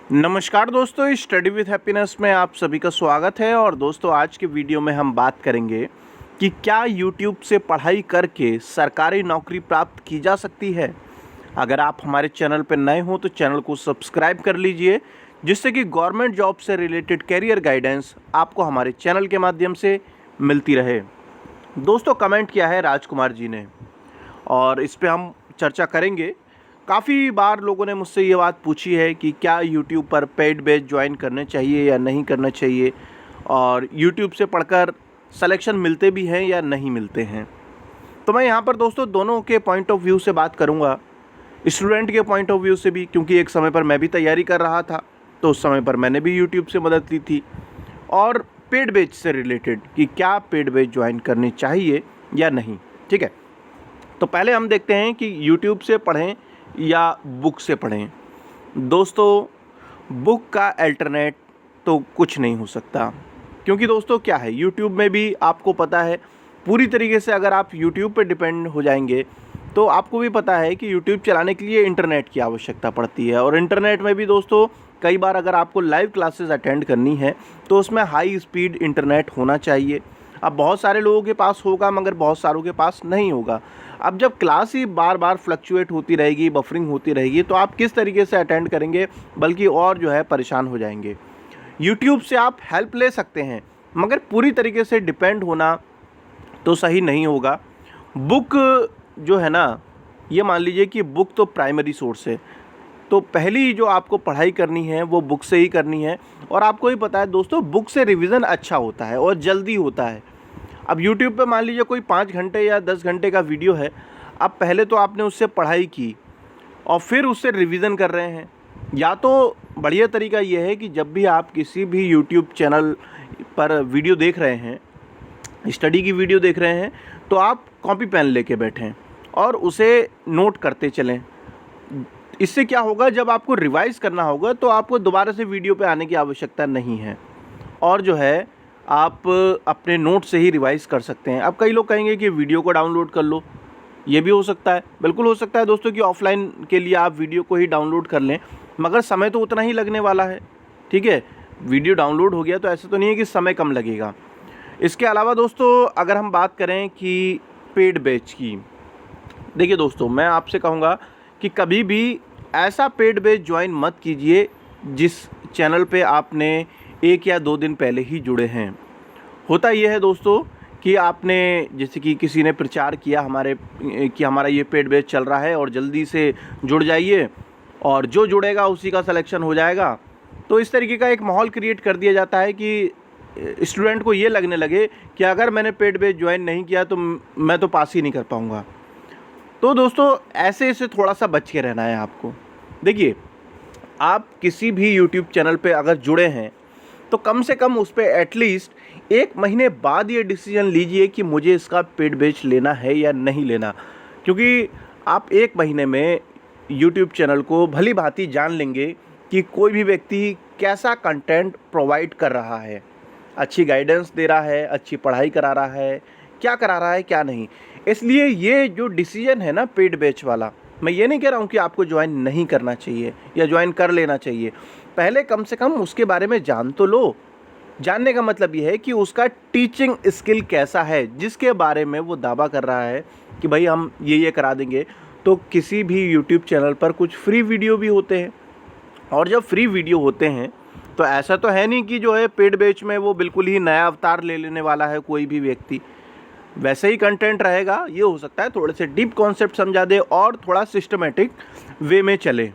नमस्कार दोस्तों, study with happiness में आप सभी का स्वागत है। और दोस्तों, आज के वीडियो में हम बात करेंगे कि क्या YouTube से पढ़ाई करके सरकारी नौकरी प्राप्त की जा सकती है। अगर आप हमारे चैनल पर नए हो तो चैनल को सब्सक्राइब कर लीजिए, जिससे कि गवर्नमेंट जॉब से रिलेटेड कैरियर गाइडेंस आपको हमारे चैनल के माध्यम से मिलती रहे। दोस्तों, कमेंट किया है राजकुमार जी ने और इस पर हम चर्चा करेंगे। काफ़ी बार लोगों ने मुझसे ये बात पूछी है कि क्या YouTube पर पेड बैच ज्वाइन करने चाहिए या नहीं करना चाहिए, और YouTube से पढ़कर सिलेक्शन मिलते भी हैं या नहीं मिलते हैं। तो मैं यहाँ पर दोस्तों दोनों के पॉइंट ऑफ व्यू से बात करूँगा, स्टूडेंट के पॉइंट ऑफ व्यू से भी, क्योंकि एक समय पर मैं भी तैयारी कर रहा था तो उस समय पर मैंने भी YouTube से मदद ली थी, और पेड बैच से रिलेटेड कि क्या पेड बैच ज्वाइन करनी चाहिए या नहीं। ठीक है, तो पहले हम देखते हैं कि YouTube से पढ़ें या बुक से पढ़ें। दोस्तों, बुक का अल्टरनेट तो कुछ नहीं हो सकता, क्योंकि दोस्तों क्या है, YouTube में भी आपको पता है पूरी तरीके से अगर आप YouTube पे डिपेंड हो जाएंगे तो आपको भी पता है कि YouTube चलाने के लिए इंटरनेट की आवश्यकता पड़ती है। और इंटरनेट में भी दोस्तों कई बार अगर आपको लाइव क्लासेस अटेंड करनी है तो उसमें हाई स्पीड इंटरनेट होना चाहिए। अब बहुत सारे लोगों के पास होगा मगर बहुत सारों के पास नहीं होगा। अब जब क्लास ही बार बार फ्लक्चुएट होती रहेगी, बफरिंग होती रहेगी, तो आप किस तरीके से अटेंड करेंगे, बल्कि और जो है परेशान हो जाएंगे। YouTube से आप हेल्प ले सकते हैं मगर पूरी तरीके से डिपेंड होना तो सही नहीं होगा। बुक जो है ना, ये मान लीजिए कि बुक तो प्राइमरी सोर्स है, तो पहली जो आपको पढ़ाई करनी है वो बुक से ही करनी है। और आपको ही पता है दोस्तों, बुक से रिवीजन अच्छा होता है और जल्दी होता है। अब YouTube पे मान लीजिए कोई 5 घंटे या 10 घंटे का वीडियो है, अब पहले तो आपने उससे पढ़ाई की और फिर उससे रिवीजन कर रहे हैं। या तो बढ़िया तरीका ये है कि जब भी आप किसी भी YouTube चैनल पर वीडियो देख रहे हैं, स्टडी की वीडियो देख रहे हैं, तो आप कॉपी पेन लेके बैठें और उसे नोट करते चलें। इससे क्या होगा, जब आपको रिवाइज करना होगा तो आपको दोबारा से वीडियो पे आने की आवश्यकता नहीं है, और जो है आप अपने नोट से ही रिवाइज कर सकते हैं। अब कई लोग कहेंगे कि वीडियो को डाउनलोड कर लो, ये भी हो सकता है, बिल्कुल हो सकता है दोस्तों कि ऑफलाइन के लिए आप वीडियो को ही डाउनलोड कर लें, मगर समय तो उतना ही लगने वाला है। ठीक है, वीडियो डाउनलोड हो गया तो ऐसा तो नहीं है कि समय कम लगेगा। इसके अलावा दोस्तों अगर हम बात करें कि पेड बैच की, देखिए दोस्तों, मैं आपसे कहूँगा कि कभी भी ऐसा पेड बैच ज्वाइन मत कीजिए जिस चैनल पे आपने 1 या 2 दिन पहले ही जुड़े हैं। होता यह है दोस्तों कि आपने, जैसे कि किसी ने प्रचार किया कि हमारा ये पेड बैच चल रहा है और जल्दी से जुड़ जाइए, और जो जुड़ेगा उसी का सिलेक्शन हो जाएगा। तो इस तरीके का एक माहौल क्रिएट कर दिया जाता है कि स्टूडेंट को ये लगने लगे कि अगर मैंने पेड बैच ज्वाइन नहीं किया तो मैं तो पास ही नहीं कर पाऊँगा। तो दोस्तों ऐसे से थोड़ा सा बच के रहना है आपको। देखिए, आप किसी भी YouTube चैनल पे अगर जुड़े हैं तो कम से कम उस पर एटलीस्ट 1 महीने बाद ये डिसीजन लीजिए कि मुझे इसका पेड बैच लेना है या नहीं लेना। क्योंकि आप 1 महीने में YouTube चैनल को भली भांति जान लेंगे कि कोई भी व्यक्ति कैसा कंटेंट प्रोवाइड कर रहा है, अच्छी गाइडेंस दे रहा है, अच्छी पढ़ाई करा रहा है, क्या करा रहा है क्या नहीं। इसलिए ये जो डिसीजन है ना पेड बैच वाला, मैं ये नहीं कह रहा हूँ कि आपको ज्वाइन नहीं करना चाहिए या ज्वाइन कर लेना चाहिए। पहले कम से कम उसके बारे में जान तो लो। जानने का मतलब ये है कि उसका टीचिंग स्किल कैसा है, जिसके बारे में वो दावा कर रहा है कि भाई हम ये करा देंगे। तो किसी भी YouTube चैनल पर कुछ फ्री वीडियो भी होते हैं, और जब फ्री वीडियो होते हैं तो ऐसा तो है नहीं कि जो है पेड बैच में वो बिल्कुल ही नया अवतार ले लेने वाला है कोई भी व्यक्ति। वैसे ही कंटेंट रहेगा। ये हो सकता है थोड़े से डीप कॉन्सेप्ट समझा दे और थोड़ा सिस्टमेटिक वे में चले।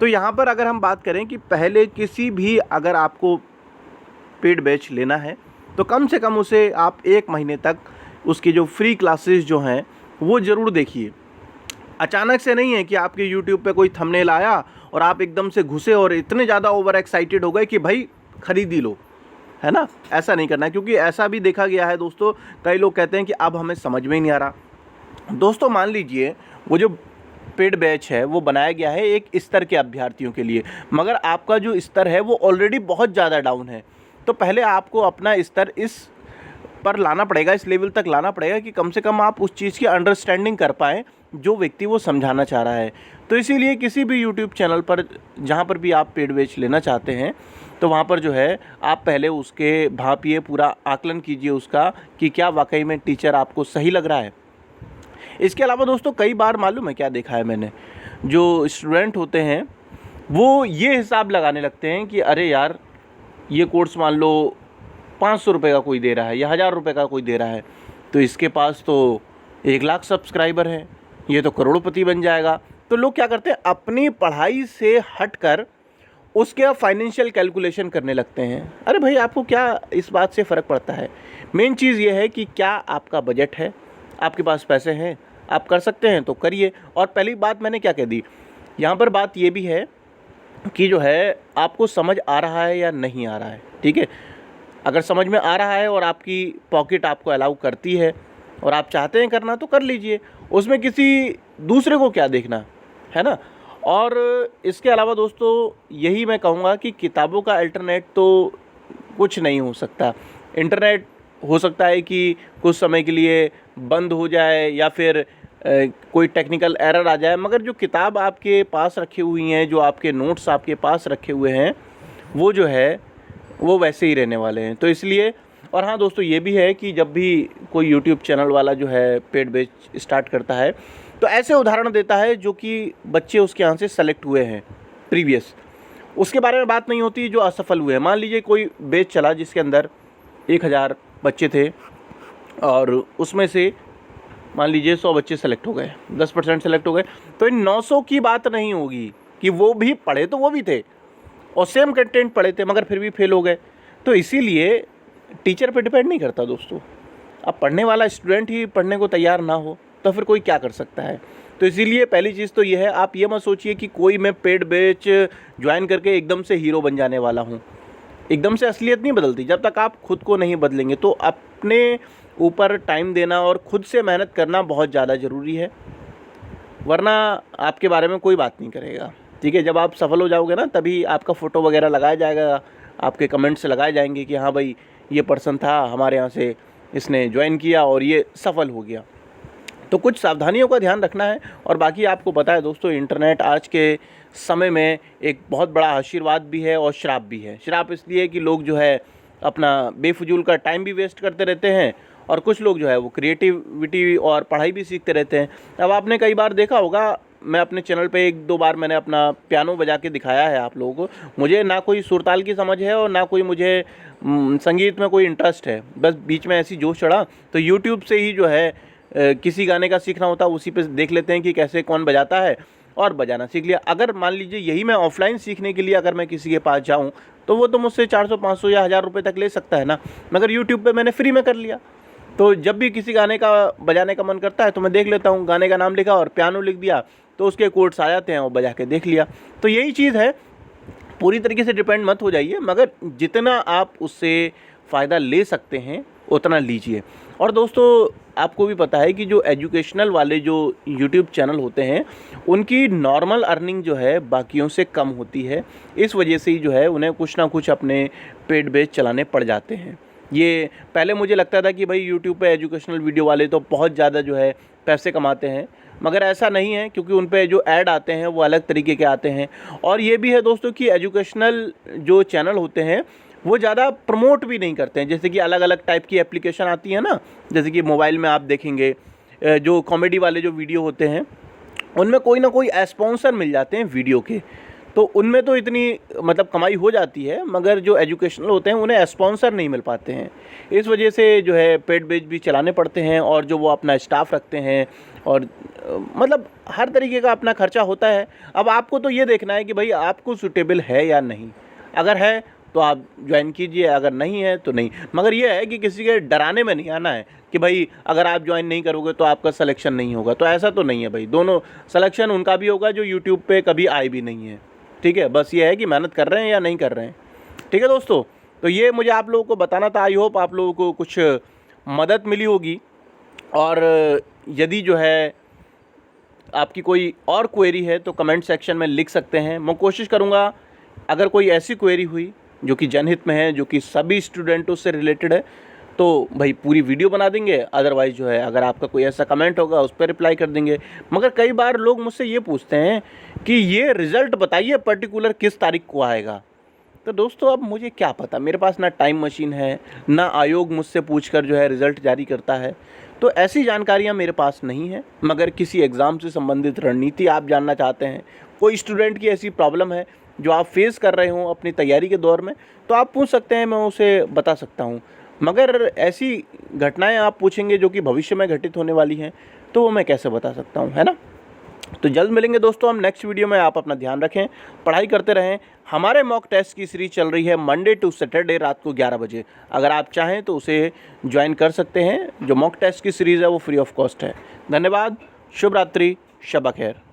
तो यहाँ पर अगर हम बात करें कि पहले किसी भी अगर आपको पेड बैच लेना है तो कम से कम उसे आप 1 महीने तक उसकी जो फ्री क्लासेस जो हैं वो ज़रूर देखिए। अचानक से नहीं है कि आपके YouTube पे कोई थंबनेल आया और आप एकदम से घुसे और इतने ज़्यादा ओवर एक्साइटेड हो गए कि भाई खरीद ही लो, है ना। ऐसा नहीं करना है, क्योंकि ऐसा भी देखा गया है दोस्तों। कई लोग कहते हैं कि अब हमें समझ में ही नहीं आ रहा। दोस्तों मान लीजिए वो जो पेड बैच है वो बनाया गया है एक स्तर के अभ्यर्थियों के लिए, मगर आपका जो स्तर है वो ऑलरेडी बहुत ज़्यादा डाउन है। तो पहले आपको अपना स्तर इस पर लाना पड़ेगा, इस लेवल तक लाना पड़ेगा कि कम से कम आप उस चीज़ की अंडरस्टैंडिंग कर पाएँ जो व्यक्ति वो समझाना चाह रहा है। तो इसीलिए किसी भी यूट्यूब चैनल पर जहाँ पर भी आप पेड बैच लेना चाहते हैं तो वहाँ पर जो है आप पहले उसके भापिए, पूरा आकलन कीजिए उसका कि क्या वाकई में टीचर आपको सही लग रहा है। इसके अलावा दोस्तों कई बार मालूम है क्या देखा है मैंने, जो स्टूडेंट होते हैं वो ये हिसाब लगाने लगते हैं कि अरे यार ये कोर्स मान लो 500 रुपये का कोई दे रहा है या 1000 रुपये का कोई दे रहा है, तो इसके पास तो 1 लाख सब्सक्राइबर हैं, ये तो करोड़पति बन जाएगा। तो लोग क्या करते हैं, अपनी पढ़ाई से हटकर उसके फाइनेंशियल कैलकुलेशन करने लगते हैं। अरे भाई आपको क्या इस बात से फ़र्क पड़ता है? मेन चीज़ ये है कि क्या आपका बजट है, आपके पास पैसे हैं, आप कर सकते हैं तो करिए। और पहली बात मैंने क्या कह दी, यहाँ पर बात ये भी है कि जो है आपको समझ आ रहा है या नहीं आ रहा है। ठीक है, अगर समझ में आ रहा है और आपकी पॉकेट आपको अलाउ करती है और आप चाहते हैं करना तो कर लीजिए, उसमें किसी दूसरे को क्या देखना है ना। और इसके अलावा दोस्तों यही मैं कहूँगा कि किताबों का अल्टरनेट तो कुछ नहीं हो सकता। इंटरनेट हो सकता है कि कुछ समय के लिए बंद हो जाए या फिर कोई टेक्निकल एरर आ जाए, मगर जो किताब आपके पास रखी हुई हैं, जो आपके नोट्स आपके पास रखे हुए हैं, वो जो है वो वैसे ही रहने वाले हैं। तो इसलिए, और हाँ दोस्तों ये भी है कि जब भी कोई यूट्यूब चैनल वाला जो है पेड बैच स्टार्ट करता है तो ऐसे उदाहरण देता है जो कि बच्चे उसके यहाँ से सेलेक्ट हुए हैं प्रीवियस, उसके बारे में बात नहीं होती जो असफल हुए हैं। मान लीजिए कोई बैच चला जिसके अंदर 1000 बच्चे थे और उसमें से मान लीजिए 100 बच्चे सेलेक्ट हो गए, 10% सेलेक्ट हो गए, तो इन 900 की बात नहीं होगी कि वो भी पढ़े तो वो भी थे और सेम कंटेंट पढ़े थे मगर फिर भी फेल हो गए। तो इसीलिए टीचर पे डिपेंड नहीं करता दोस्तों। अब पढ़ने वाला स्टूडेंट ही पढ़ने को तैयार ना हो तो फिर कोई क्या कर सकता है। तो इसीलिए पहली चीज़ तो ये है, आप ये मत सोचिए कि कोई मैं पेड बैच ज्वाइन करके एकदम से हीरो बन जाने वाला हूँ। एकदम से असलियत नहीं बदलती, जब तक आप खुद को नहीं बदलेंगे। तो अपने ऊपर टाइम देना और खुद से मेहनत करना बहुत ज़्यादा ज़रूरी है, वरना आपके बारे में कोई बात नहीं करेगा। ठीक है, जब आप सफल हो जाओगे ना तभी आपका फ़ोटो वगैरह लगाया जाएगा, आपके कमेंट्स लगाए जाएंगे कि हाँ भाई ये पर्सन था हमारे यहाँ से, इसने ज्वाइन किया और ये सफल हो गया। तो कुछ सावधानियों का ध्यान रखना है। और बाकी आपको पता है दोस्तों, इंटरनेट आज के समय में एक बहुत बड़ा आशीर्वाद भी है और श्राप भी है। श्राप इसलिए कि लोग जो है अपना बेफजूल का टाइम भी वेस्ट करते रहते हैं और कुछ लोग जो है वो क्रिएटिविटी और पढ़ाई भी सीखते रहते हैं। अब आपने कई बार देखा होगा, मैं अपने चैनल पे 1-2 बार मैंने अपना पियानो बजा के दिखाया है आप लोगों को। मुझे ना कोई सुरताल की समझ है और ना कोई मुझे संगीत में कोई इंटरेस्ट है, बस बीच में ऐसी जोश चढ़ा तो यूट्यूब से ही जो है किसी गाने का सीखना होता है उसी पे देख लेते हैं कि कैसे कौन बजाता है और बजाना सीख लिया। अगर मान लीजिए यही मैं ऑफलाइन सीखने के लिए अगर मैं किसी के पास जाऊँ तो वो तो मुझसे 400-500 या 1000 रुपये तक ले सकता है ना, मगर यूट्यूब पे मैंने फ्री में कर लिया। तो जब भी किसी गाने का बजाने का मन करता है तो मैं देख लेता हूँ, गाने का नाम लिखा और पियानो लिख दिया तो उसके कोड्स आ जाते हैं और बजा के देख लिया। तो यही चीज़ है, पूरी तरीके से डिपेंड मत हो जाइए, मगर जितना आप उससे फ़ायदा ले सकते हैं उतना लीजिए। और दोस्तों आपको भी पता है कि जो एजुकेशनल वाले जो यूट्यूब चैनल होते हैं उनकी नॉर्मल अर्निंग जो है बाकियों से कम होती है। इस वजह से ही जो है उन्हें कुछ ना कुछ अपने पेड बैच चलाने पड़ जाते हैं। ये पहले मुझे लगता था कि भाई यूट्यूब पे एजुकेशनल वीडियो वाले तो बहुत ज़्यादा जो है पैसे कमाते हैं, मगर ऐसा नहीं है, क्योंकि उन पे जो ऐड आते हैं वो अलग तरीके के आते हैं। और ये भी है दोस्तों कि एजुकेशनल जो चैनल होते हैं वो ज़्यादा प्रमोट भी नहीं करते हैं। जैसे कि अलग अलग टाइप की एप्लीकेशन आती है ना, जैसे कि मोबाइल में आप देखेंगे जो कॉमेडी वाले जो वीडियो होते हैं उनमें कोई ना कोई स्पॉन्सर मिल जाते हैं वीडियो के, तो उनमें तो इतनी मतलब कमाई हो जाती है, मगर जो एजुकेशनल होते हैं उन्हें स्पॉन्सर नहीं मिल पाते हैं। इस वजह से जो है पेड बैच भी चलाने पड़ते हैं और जो वो अपना स्टाफ रखते हैं और मतलब हर तरीके का अपना खर्चा होता है। अब आपको तो ये देखना है कि भाई आपको सूटेबल है या नहीं, अगर है तो आप ज्वाइन कीजिए, अगर नहीं है तो नहीं। मगर ये है कि किसी के डराने में नहीं आना है कि भाई अगर आप ज्वाइन नहीं करोगे तो आपका सिलेक्शन नहीं होगा, तो ऐसा तो नहीं है भाई। दोनों सिलेक्शन उनका भी होगा जो यूट्यूब पे कभी आए भी नहीं है। ठीक है, बस ये है कि मेहनत कर रहे हैं या नहीं कर रहे हैं। ठीक है दोस्तों, तो ये मुझे आप लोगों को बताना था। आई होप आप लोगों को कुछ मदद मिली होगी। और यदि जो है आपकी कोई और क्वेरी है तो कमेंट सेक्शन में लिख सकते हैं। मैं कोशिश करूँगा अगर कोई ऐसी क्वेरी हुई जो कि जनहित में है, जो कि सभी स्टूडेंटों से रिलेटेड है, तो भाई पूरी वीडियो बना देंगे, अदरवाइज़ जो है अगर आपका कोई ऐसा कमेंट होगा उस पर रिप्लाई कर देंगे। मगर कई बार लोग मुझसे ये पूछते हैं कि ये रिज़ल्ट बताइए पर्टिकुलर किस तारीख को आएगा। तो दोस्तों अब मुझे क्या पता, मेरे पास ना टाइम मशीन है, ना आयोग मुझसे पूछकर जो है रिज़ल्ट जारी करता है, तो ऐसी जानकारियाँ मेरे पास नहीं है। मगर किसी एग्ज़ाम से संबंधित रणनीति आप जानना चाहते हैं, कोई स्टूडेंट की ऐसी प्रॉब्लम है जो आप फेस कर रहे हो अपनी तैयारी के दौर में, तो आप पूछ सकते हैं, मैं उसे बता सकता हूँ। मगर ऐसी घटनाएं आप पूछेंगे जो कि भविष्य में घटित होने वाली हैं, तो वो मैं कैसे बता सकता हूँ, है ना। तो जल्द मिलेंगे दोस्तों हम नेक्स्ट वीडियो में। आप अपना ध्यान रखें, पढ़ाई करते रहें। हमारे मॉक टेस्ट की सीरीज चल रही है मंडे टू सैटरडे रात को 11 बजे। अगर आप चाहें तो उसे ज्वाइन कर सकते हैं। जो मॉक टेस्ट की सीरीज़ है वो फ्री ऑफ कॉस्ट है। धन्यवाद, शुभ रात्रि, शब खैर।